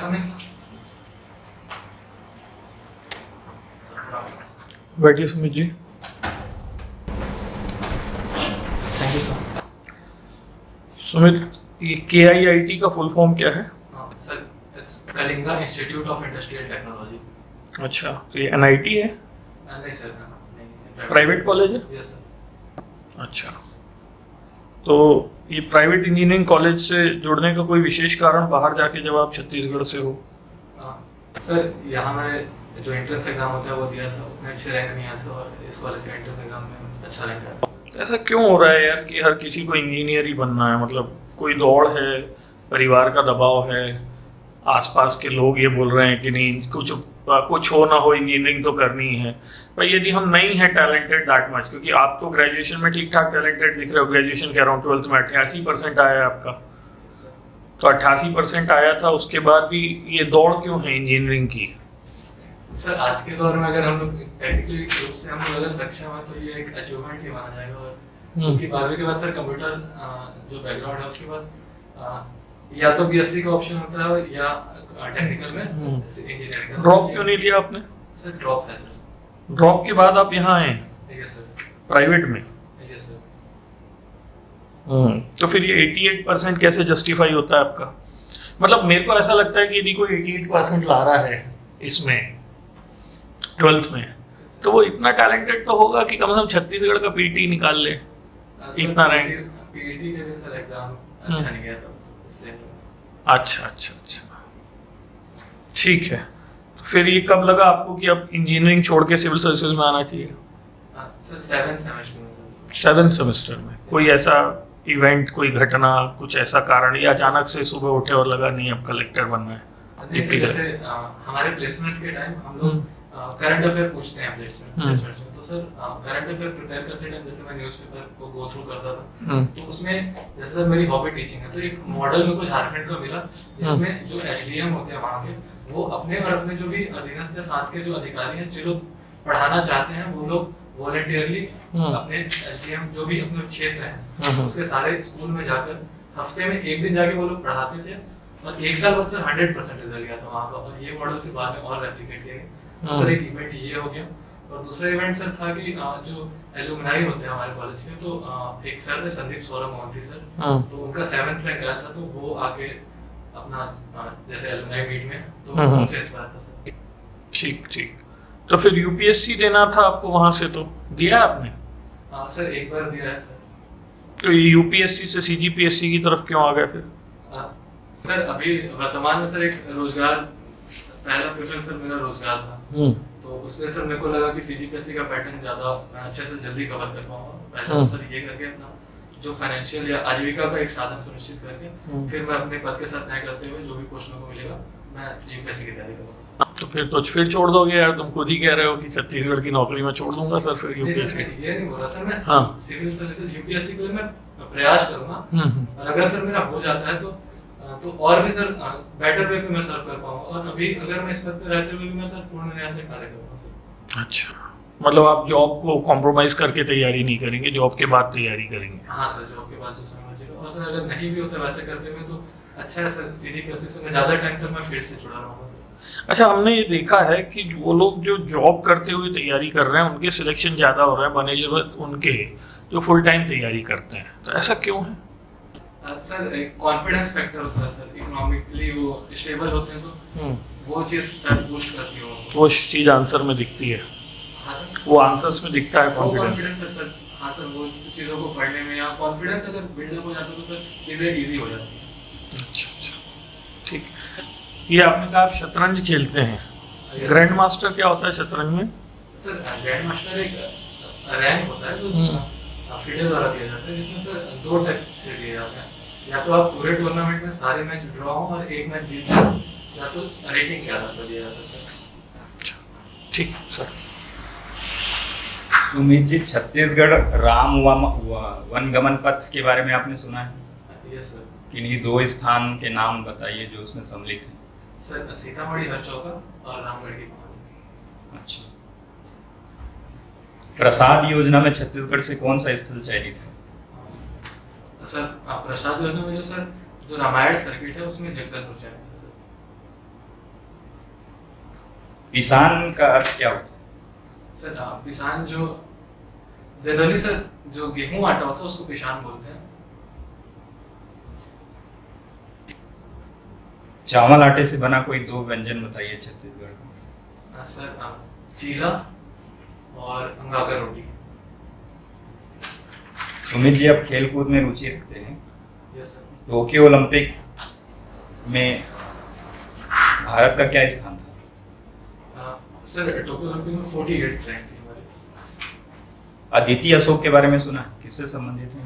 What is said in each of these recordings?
Coming sir. बैठिए Sumit ji. Thank you sir. Sumit, ये KIIT का फुल फॉर्म क्या है? Sir it's Kalinga institute of industrial technology. अच्छा, तो ये NIT है? नहीं सर, नहीं। प्राइवेट कॉलेज है? Yes sir. अच्छा, तो ये प्राइवेट इंजीनियरिंग कॉलेज से जुड़ने का कोई विशेष कारण बाहर जाके जब आप छत्तीसगढ़ से हो? सर यहाँ मैंने जो एंट्रेंस एग्जाम होता है वो दिया था, उतने अच्छे रैंक नहीं आते और इस कॉलेज का एंट्रेंस एग्जाम में अच्छा रैंक आया। ऐसा क्यों हो रहा है यार कि हर किसी को इंजीनियर ही बनना है? मतलब कोई दौड़ है, परिवार का दबाव है, आसपास के लोग ये बोल रहे हैं कि नहीं कुछ हो ना हो इंजीनियरिंग तो करनी है। भाई यदि हम नहीं है टैलेंटेड दैट मच, क्योंकि आप तो ग्रेजुएशन में ठीक ठाक टैलेंटेड दिख रहे हो, ग्रेजुएशन कह रहा हूँ 12th में 88% आया है आपका, तो 88% आया था, उसके बाद भी ये दौड़ क्यों है इंजीनियरिंग की? सर आज के दौर में अगर हम लोग टेक्निकली रूप से हम लोग अगर सक्षम है तो ये एक अचीवमेंट ही माना जाएगा। और क्योंकि 12वीं के बाद सर कंप्यूटर जो बैकग्राउंड है उसके बाद या तो BSc का ऑप्शन होता है या टेक्निकल में इंजीनियरिंग का। ड्रॉप क्यों नहीं लिया आपने? सर ड्रॉप है सर। ड्रॉप के बाद आप यहाँ आए यस सर। प्राइवेट में? Yes sir. तो फिर ये 88% कैसे जस्टिफाई होता है आपका? मतलब मेरे को ऐसा लगता है कि यदि कोई 88% ला रहा है इसमें 12th में, तो वो इतना टैलेंटेड तो होगा कि कम से कम छत्तीसगढ़ का PT निकाल ले, इतना रैंक। PET के दिन सर एग्जाम अच्छा नहीं गया था इसलिए। अच्छा, ठीक है। तो फिर ये कब लगा आपको कि अब इंजीनियरिंग छोड़ के सिविल सर्विसेज में आना चाहिए? सर 7th सेमेस्टर में सर। 7th सेमेस्टर में कोई ऐसा इवेंट, कोई घटना, कुछ ऐसा कारण, या अचानक से सुबह उठे और लगा नहीं अब कलेक्टर बनना है? नहीं, जैसे हमारे प्लेसमेंट्स के टाइम हम लोग करंट अफेयर पूछते हैं प्लेसमेंट्स में, तो सर करंट अफेयर प्रिपेयर करते टाइम जैसे मैं न्यूज़पेपर को गो थ्रू करता था, तो उसमें जैसे सर मेरी हॉबी टीचिंग है, तो एक मॉडल मेरे को झारखंड का मिला जिसमें जो HDM होते हैं वहाँ के, वो अपने और अपने जो भी अधीनस्थ या साथ के जो अधिकारी हैं जो लोग पढ़ाना चाहते हैं वो लोग वॉलंटियरली अपने HDM जो भी अपने क्षेत्र है उसके सारे स्कूल में जाकर हफ्ते में एक दिन जाके वो लोग पढ़ाते थे, और एक साल बाद सर 100% रिजल्ट गया था वहाँ का। और ये मॉडल फिर बाद में और रेप्लिकेट किया गया। तो सर एक इवेंट ये हो गया, और दूसरा इवेंट सर था कि जो एलुमनाई होते हैं हमारे कॉलेज के, तो एक सर थे संदीप सौरभ मोहंती सर, तो उनका 7th रैंक आया था, तो वो आके अपना जैसे एलुमनाई मीट में तो उनसे इंस्पायर था सर। ठीक। तो फिर UPSC देना था आपको वहां से, तो दिया आपने? सर एक बार दिया है सर। तो ये UPSC से CGPSC की तरफ क्यों आ गए फिर? सर अभी वर्तमान में सर एक रोजगार, पहला प्रेफरेंस सर मेरा रोजगार था, तो उसमें सर मेरे को लगा कि CGPSC का पैटर्न ज्यादा अच्छे से जल्दी कवर कर पाऊंगा। पहले तो सर ये करके अपना जो फाइनेंशियल या आजीविका का एक साधन सुनिश्चित करके फिर मैं अपने पद के साथ तय करते हुए जो भी पोस्ट मेरे को मिलेगा मैं UPSC की तैयारी करूंगा। तो फिर छोड़ दोगे यार? तुम खुद ही कह रहे हो कि छत्तीसगढ़ की नौकरी में छोड़ दूंगा सर फिर UPSC। ये नहीं बोला सर, मैं सिविल सर्विसेज UPSC के लिए मैं प्रयास करूंगा, और अगर सर मेरा हो जाता है तो और भी सर बेटर वे पे मैं सर्व कर पाऊंगा, और अभी अगर मैं इस पद पे रहते हुए भी मैं सर पूर्ण न्याय से कार्य करूंगा सर। अच्छा, मतलब आप जॉब को कॉम्प्रोमाइज करके तैयारी नहीं करेंगे, जॉब के बाद तैयारी करेंगे? हाँ सर, जॉब के बाद जो समझिएगा, और सर अगर नहीं भी होता वैसे करते हुए तो अच्छा है सर, CGPSC से मैं ज्यादा टाइम तक मैं फील्ड से जुड़ा रहूंगा। अच्छा, हमने ये देखा है कि वो लोग जो जॉब करते हुए तैयारी कर रहे हैं उनके सिलेक्शन ज्यादा हो रहा है बनस्पत उनके जो फुल टाइम तैयारी करते हैं, तो ऐसा क्यों है? सर एक कॉन्फिडेंस फैक्टर होता है सर, इकोनॉमिकली वो स्टेबल होते हैं तो वो चीज सर बूस्ट करती है वो चीज आंसर में दिखती है। हाँ सर, वो आंसर्स में दिखता है कॉन्फिडेंस सर। हाँ सर, वो चीज़ों को पढ़ने में या कॉन्फिडेंस अगर बिल्डअप हो जाता है तो सर चीज़ें इजी हो जाती हैं। अच्छा, ठीक। ये आपने कहा आप शतरंज खेलते हैं, ग्रैंड मास्टर क्या होता है शतरंज में? सर ग्रैंड मास्टर एक रैंक होता है जो फीडर द्वारा दिया जाता है, जिसमें सर 2 टाइप से दिए जाते हैं, या तो आप पूरे टूर्नामेंट में सारे मैच ड्रॉ हो और एक मैच जीत जाओ, या तो रेटिंग के आधार पर दिया जाता है सर। ठीक सर। सुमित जी, छत्तीसगढ़ राम वनगमन पथ के बारे में आपने सुना है? Yes sir. किन्हीं 2 स्थान के नाम बताइए जो उसमें सम्मिलित हैं। सर सीतामढ़ी हरचौका और रामगढ़ की कहानी। अच्छा, प्रसाद योजना में छत्तीसगढ़ से कौन सा स्थल चयनित है? सर प्रसाद योजना में जो रामायण सर्किट है उसमें जगदलपुर चयनित है पिसान का अर्थ क्या होता है? सर पिसान जो जनरली सर जो गेहूं आटा होता है उसको पिसान बोलते हैं। चावल आटे से बना कोई दो व्यंजन बताइए छत्तीसगढ़ का। सर चीला और अंगाकर रोटी। सुमित जी, आप खेल कूद में रुचि रखते हैं। Yes sir. टोक्यो ओलंपिक में भारत का क्या स्थान था? सर टोक्यो ओलंपिक में 48th रैंक थी हमारी। अदिति अशोक के बारे में सुना है, किससे संबंधित है?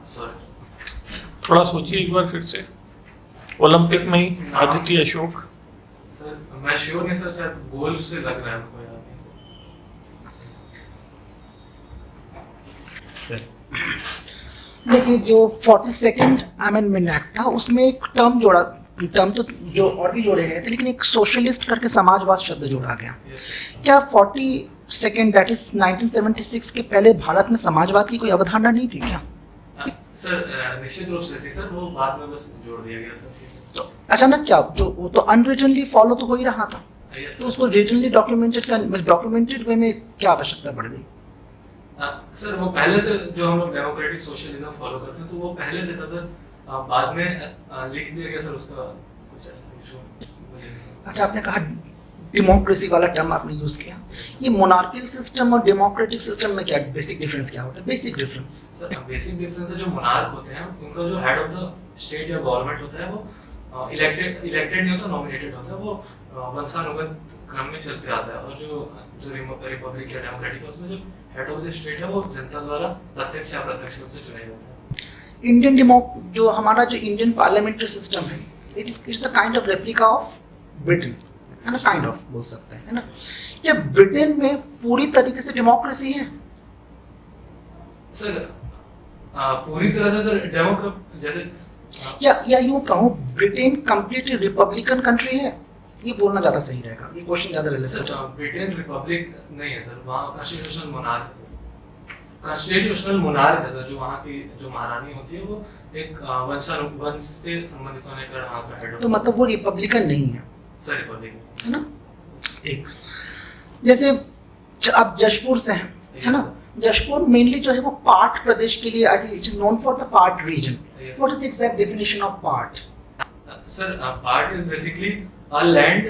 सॉरी थोड़ा सोचिए एक बार फिर से। ओलंपिक में ही आदित्य अशोक। सर मैं श्योर नहीं सर, शायद गोल्फ से लग रहा है हमको, याद नहीं सर। सर देखिए जो 42nd अमेंडमेंट एक्ट था उसमें एक टर्म तो जो और भी जोड़े गए थे, लेकिन एक सोशलिस्ट करके समाजवाद शब्द जोड़ा गया। Yes sir. क्या 42nd दैट इज 1976 के पहले भारत में समाजवाद की कोई अवधारणा नहीं थी क्या? सर निश्चित रूप से थी सर, वो बाद में बस जोड़ दिया गया था। तो अचानक क्या जो वो तो अनरिटनली फॉलो तो हो ही रहा था, यस तो सर। उसको रिटनली डॉक्यूमेंटेड वे में क्या आवश्यकता पड़ गई? सर वो पहले से जो हम लोग डेमोक्रेटिक सोशलिज्म फॉलो करते हैं तो वो पहले से था सर, बाद में लिख दिया गया सर उसका कुछ ऐसा इशू मुझे नहीं समझ। अच्छा, आपने कहा डेमोक्रेसी वाला टर्म आपने यूज किया। ये मोनार्कियल सिस्टम और डेमोक्रेटिक सिस्टम में क्या बेसिक डिफरेंस क्या होता है? Basic difference sir basic difference है जो मोनार्क होते हैं उनका जो हेड ऑफ द स्टेट या गवर्नमेंट होता है वो इलेक्टेड नहीं होता, नॉमिनेटेड होता है। वो वंशानुगत क्रम में चलते आता है। और जो रिपब्लिक या डेमोक्रेटिक है उसमें जो हेड ऑफ द स्टेट है वो जनता द्वारा प्रत्यक्ष या अप्रत्यक्ष रूप से चुना जाता है। जो हमारा जो इंडियन पार्लियामेंट्री सिस्टम है, it is the kind of replica of Britain, है ना? काइंड ऑफ बोल सकते हैं, है ना? क्या ब्रिटेन में पूरी तरीके से डेमोक्रेसी है? सर पूरी तरह से सर डेमोक्रेट जैसे या यूं कहूँ ब्रिटेन कंप्लीटली रिपब्लिकन कंट्री है? ये बोलना ज्यादा सही रहेगा, ये क्वेश्चन ज्यादा रिलेवेंट सर है। ब्रिटेन रिपब्लिक नहीं है सर, वहाँ कॉन्स्टिट्यूशनल मोनार्क है सर। कॉन्स्टिट्यूशनल मोनार्क है सर, जो वहाँ की जो महारानी होती है वो एक वंश से संबंधित होने का वहाँ का हेड तो मतलब वो रिपब्लिकन नहीं है, सर रिपब्लिक है ना? एक जैसे आप जशपुर से हैं, है ना? जशपुर मेनली जो है वो पाट प्रदेश के लिए, I think it is known for the Pat region. What is the exact definition of Pat? Sir Pat is basically a land,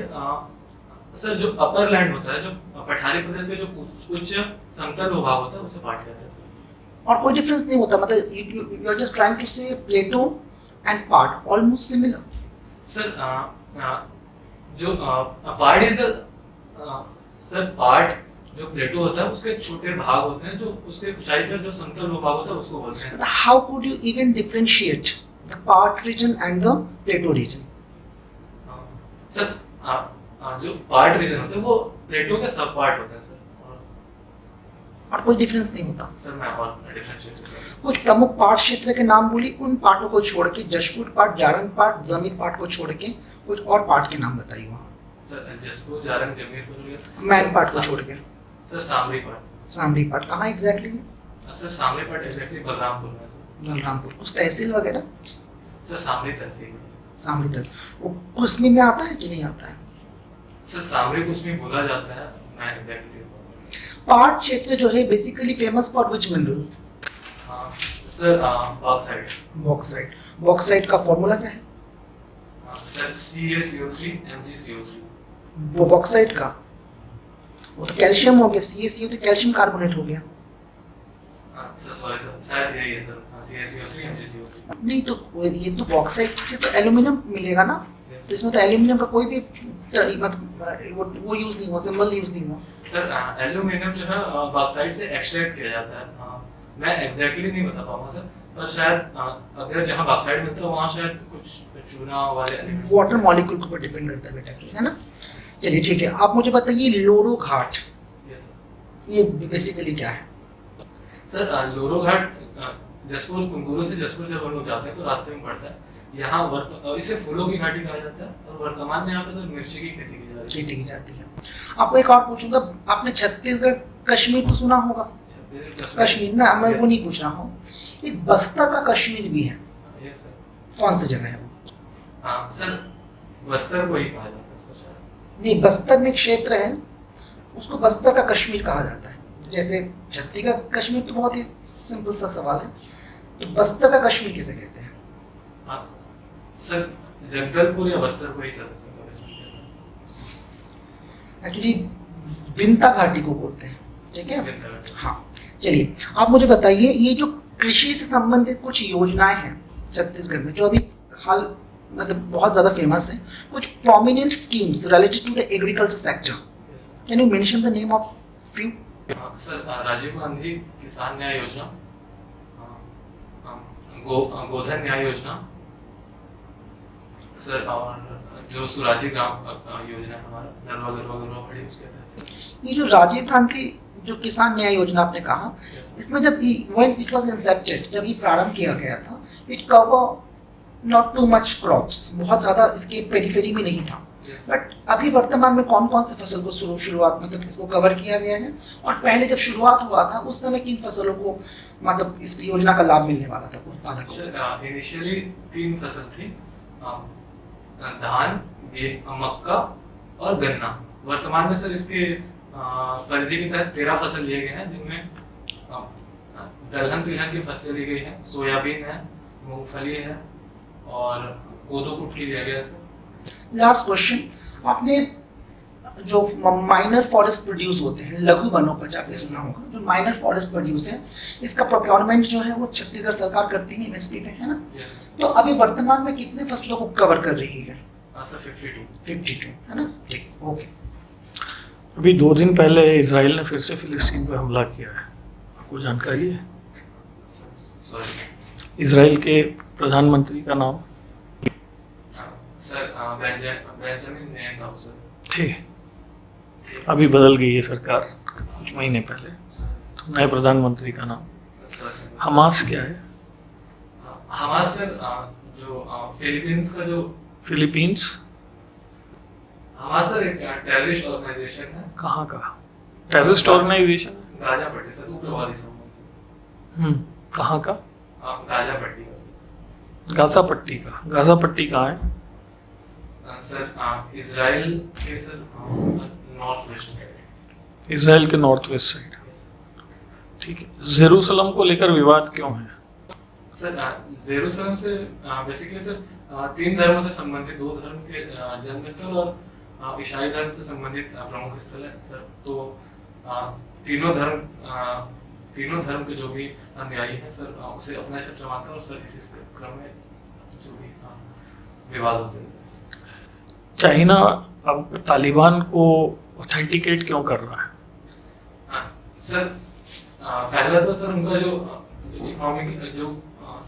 sir जो अपर लैंड होता है, जो पठारी प्रदेश के जो उच्च समतल भूभाग होता है उसे पार्ट कहते हैं सर। और कोई डिफरेंस नहीं होता, मतलब you are just trying to say plateau and Pat almost similar. Sir जो पार्ट इज सर पार्ट जो प्लेटो होता है उसके छोटे भाग होते हैं, जो उसके ऊंचाई पर जो समतल भूभाग होता है उसको बोलते हैं। How could you even differentiate the part reason and the plateau region? Sir जो पार्ट रीजन होते हैं वो प्लेटो के सब पार्ट होते हैं सर। और कोई डिफरेंस नहीं होता? सर मैं और डिफरेंशिएट करता कुछ प्रमुख पाट क्षेत्र के नाम बोली, उन पाटों को छोड़ के, जशपुर पाट, जारंग पाट, जमीर पाट को छोड़ के कुछ और पाट के नाम बताइए वहाँ। हूं। सर जसपुर जारंग जमीर मैन पाट को छोड़ के। सर सामरी पाट। सामरी पाट कहाँ एग्जैक्टली है? सर सामरी पाट एग्जैक्टली बलरामपुर में है सर। बलरामपुर। उस तहसील वगैरह? सर सामरी तहसील। सामरी तहसील। वो कुसमी में आता है कि नहीं आता है? सर सामरी कुछ भी बोला जाता है, मैं एग्जैक्टली पाट क्षेत्र जो है basically famous for which mineral? Sir bauxite. Bauxite. Bauxite का फॉर्मूला क्या है? Sir CaCO3 MgCO3। वो बॉक्साइट का, वो तो कैल्शियम हो गया, CaCO तो कैल्शियम कार्बोनेट हो गया। सर सॉरी सर, शायद यही है सर, CaCO3 MgCO3। नहीं तो ये तो बॉक्साइट से तो एल्यूमिनियम मिलेगा ना, तो इसमें तो एल्यूमिनियम का कोई भी मतलब वो यूज नहीं हुआ, सिंबल यूज नहीं हुआ। सर एल्यूमिनियम जो है बॉक्साइट से एक्सट्रैक्ट किया जाता है। मैं एग्जैक्टली नहीं बता पाऊंगा सर, पर शायद अगर जहाँ बॉक्साइट मिलता है वहाँ शायद कुछ चूना वाले वाटर मॉलिक्यूल के ऊपर डिपेंड करता है बेटा, है ना? चलिए ठीक है, आप मुझे बताइए लोरो घाट, यस सर। ये बेसिकली क्या है? सर लोरो घाट जसपुर, कुंगुरु से जसपुर जब हम लोग जाते हैं तो रास्ते में पड़ता है। यहाँ इसे फूलों की घाटी कहा जाता है और वर्तमान में यहाँ पे सर मिर्ची की खेती की जा रही है। खेती की जाती है। आपको एक और पूछूंगा, आपने छत्तीसगढ़ कश्मीर तो सुना होगा? कश्मीर ना, मैं वो नहीं पूछ रहा हूँ, एक बस्तर का कश्मीर भी है, यस सर। कौन सी जगह है वो? हाँ सर बस्तर को ही कहा जाता है सर शायद। नहीं, बस्तर में एक क्षेत्र है, उसको बस्तर का कश्मीर कहा जाता है। जैसे छत्तीसगढ़ का कश्मीर तो बहुत ही सिंपल सा सवाल है, तो बस्तर का कश्मीर किसे कहते हैं? हाँ, सर जगदलपुर या बस्तर को ही सर एक्चुअली विंता घाटी को बोलते हैं, ठीक है। कहते हैं। हाँ, चलिए आप मुझे बताइए, ये जो कृषि से संबंधित कुछ योजनाएं हैं छत्तीसगढ़ में जो अभी हाल मतलब बहुत ज़्यादा फेमस है, कुछ prominent schemes related to the agriculture sector, can you mention the name of few? Sir Rajiv Gandhi Kisan Nyay योजना, गोधन न्याय योजना सर, और जो सुराजी ग्राम योजना है हमारा नरवा गरवा गरवा खड़ी उसके तहत। ये जो राजीव गांधी जो किसान न्याय योजना आपने कहा, इसमें जब व्हेन इट वाज इंसेप्टेड, जब ये प्रारंभ किया गया था, it cover not too much crops, बहुत ज़्यादा इसके पेरिफेरी में नहीं था। बट अभी वर्तमान में कौन कौन से फसल को शुरुआत मतलब इसको कवर किया गया है, और पहले जब शुरुआत हुआ था उस समय किन फसलों को मतलब इस योजना का लाभ मिलने वाला था उत्पादकों को? इनिशियली 3 फसल थी, धान, मक्का और गन्ना। वर्तमान में सर इसके परिधि के तहत 13 फसल लिए गए हैं, जिनमें दलहन तिलहन की फसलें ली गई हैं, सोयाबीन है, मूंगफली है और कोदो कुटकी लिया गया सर। लास्ट क्वेश्चन, आपने जो माइनर फॉरेस्ट प्रोड्यूस होते हैं, लघु वनोपज आपने सुना होगा, जो माइनर फॉरेस्ट प्रोड्यूस है, इसका प्रोक्योरमेंट जो है वो छत्तीसगढ़ सरकार करती है एमएसपी पे, है ना? तो अभी वर्तमान में कितने फसलों को कवर कर रही है? सर 52, है ना? ठीक, ओके। अभी 2 दिन पहले इजराइल ने फिर से फिलिस्तीन पर हमला किया है, आपको जानकारी है? सॉरी इजराइल के प्रधानमंत्री का नाम? Sir Benjamin Netanyahu sir. ठीक, अभी बदल गई है सरकार कुछ महीने पहले, तो नए प्रधानमंत्री का नाम? हमास क्या है? हमास सर जो फिलीपींस का जो फिलीपींस? हमास सर एक टेररिस्ट ऑर्गेनाइजेशन है। कहाँ का टेररिस्ट ऑर्गेनाइजेशन? गाजा पट्टी सर, उग्रवादी समूह। कहाँ का? गाजा पट्टी का। गाजा पट्टी का? गाजा पट्टी कहाँ है? सर इजराइल के sir north west side. Israel के नॉर्थ वेस्ट साइड, ठीक है। जेरूसलम को लेकर विवाद क्यों है? सर जेरूसलम से बेसिकली सर 3 धर्मों से संबंधित, 2 धर्म के जन्म स्थल और ईसाई धर्म से संबंधित प्रमुख स्थल है सर। तो तीनों धर्म के जो भी अनुयायी हैं सर उसे अपना क्षेत्र मानते हैं, और सर इसी क्रम में जो भी विवाद होते हैं। चाइना अब तालिबान को ऑथेंटिकेट क्यों कर रहा है? सर पहला तो सर उनका जो इकोनॉमिक जो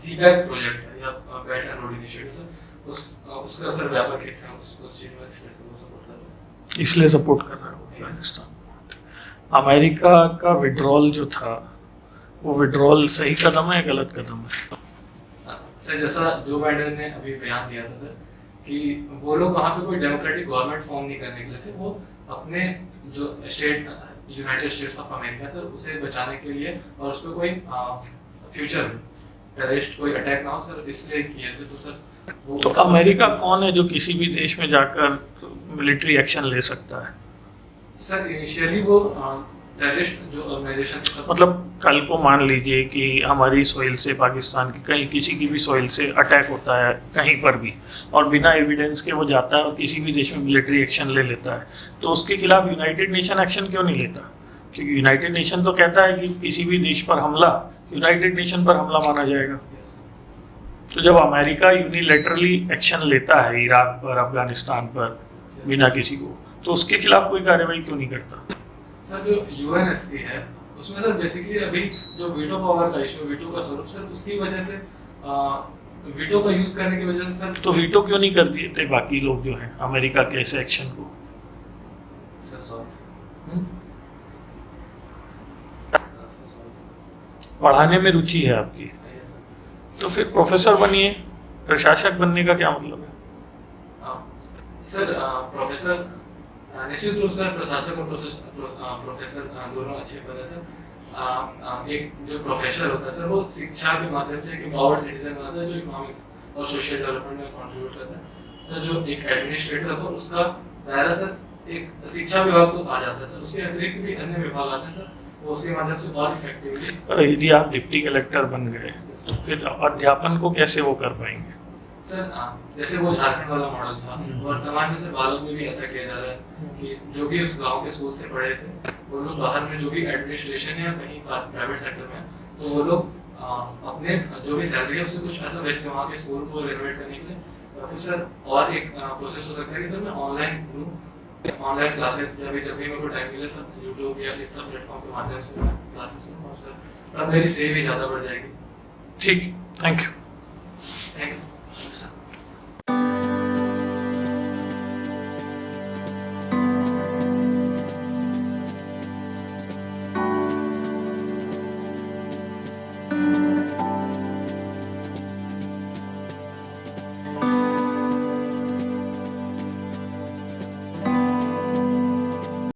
सीपैक प्रोजेक्ट है या belt and road initiative sir, उसका सर व्यापक हित है उस चीज में, इसलिए सर वो सपोर्ट कर रहे हैं। इसलिए सपोर्ट कर रहा है अफगानिस्तान। अमेरिका का विड्रॉल जो था, वो विड्रॉल सही कदम है या गलत कदम है? सर जैसा जो बाइडेन ने अभी बयान दिया था सर कि वो लोग वहाँ पे कोई डेमोक्रेटिक गवर्नमेंट फॉर्म नहीं करने के लिए थे, वो अपने जो state United states of America sir उसे बचाने के लिए और उस पर कोई फ्यूचर टेररिस्ट कोई अटैक ना हो सर, इसलिए किए थे। तो सर तो अमेरिका कौन है जो किसी भी देश में जाकर मिलिट्री एक्शन ले सकता है? सर इनिशियली वो टेररिस्ट जो ऑर्गेनाइजेशन थी, मतलब कल को मान लीजिए कि हमारी सोइल से, पाकिस्तान की कहीं किसी की भी सोइल से अटैक होता है कहीं पर भी, और बिना एविडेंस के वो जाता है और किसी भी देश में मिलिट्री एक्शन ले लेता है, तो उसके खिलाफ यूनाइटेड नेशन एक्शन क्यों नहीं लेता? क्योंकि यूनाइटेड नेशन तो कहता है कि किसी भी देश पर हमला यूनाइटेड नेशन पर हमला माना जाएगा। तो जब अमेरिका यूनिलैटरली एक्शन लेता है इराक पर, अफगानिस्तान पर बिना किसी को, तो उसके खिलाफ कोई कार्रवाई क्यों नहीं करता? सर जो यूएनएससी है उसमें सर बेसिकली अभी जो वीटो पावर का इशू, वीटो का स्वरूप सर, उसकी वजह से वीटो का यूज करने की वजह से सर, तो वीटो क्यों नहीं कर दिए थे बाकी लोग जो हैं अमेरिका के ऐसे एक्शन को? सर सॉरी पढ़ाने में रुचि है आपकी, तो फिर प्रोफेसर बनिए। प्रशासक बनने का क्या मतलब है? सर प्रोफेसर निश्चित रूप से प्रशासक और प्रोफेसर दोनों अच्छे पद है सर। एक जो प्रोफेसर होता है सर वो शिक्षा के माध्यम से एक एम्पावर्ड सिटीजन बनाता है जो इकोनॉमिक और सोशल डेवलपमेंट में कंट्रीब्यूट करता है। सर जो एक एडमिनिस्ट्रेटर होता है उसका दायरा सर एक शिक्षा विभाग तो आ जाता है सर, उसके अतिरिक्त भी अन्य विभाग आते हैं सर, वो उसके माध्यम से और इफेक्टिवली। पर यदि आप डिप्टी कलेक्टर बन गए तो फिर अध्यापन को कैसे वो कर पाएंगे? सर जैसे वो झारखंड वाला मॉडल था, वर्तमान में सर बालोद में भी ऐसा किया जा रहा है कि जो भी उस गांव के स्कूल से पढ़े थे वो लोग बाहर में जो भी एडमिनिस्ट्रेशन या कहीं प्राइवेट सेक्टर में, तो वो लोग अपने जो भी सैलरी है उससे कुछ ऐसा भेजते हैं वहाँ के स्कूल को रेनोवेट करने के लिए। फिर सर और एक प्रोसेस हो सकता है कि सर मैं ऑनलाइन लूँ, ऑनलाइन क्लासेस जब भी मेरे को टाइम मिले सर यूट्यूब या इन सब प्लेटफॉर्म के माध्यम से मैं क्लासेस लूँ, और सर तब मेरी सेव भी ज़्यादा बढ़ जाएगी। ठीक, थैंक यू।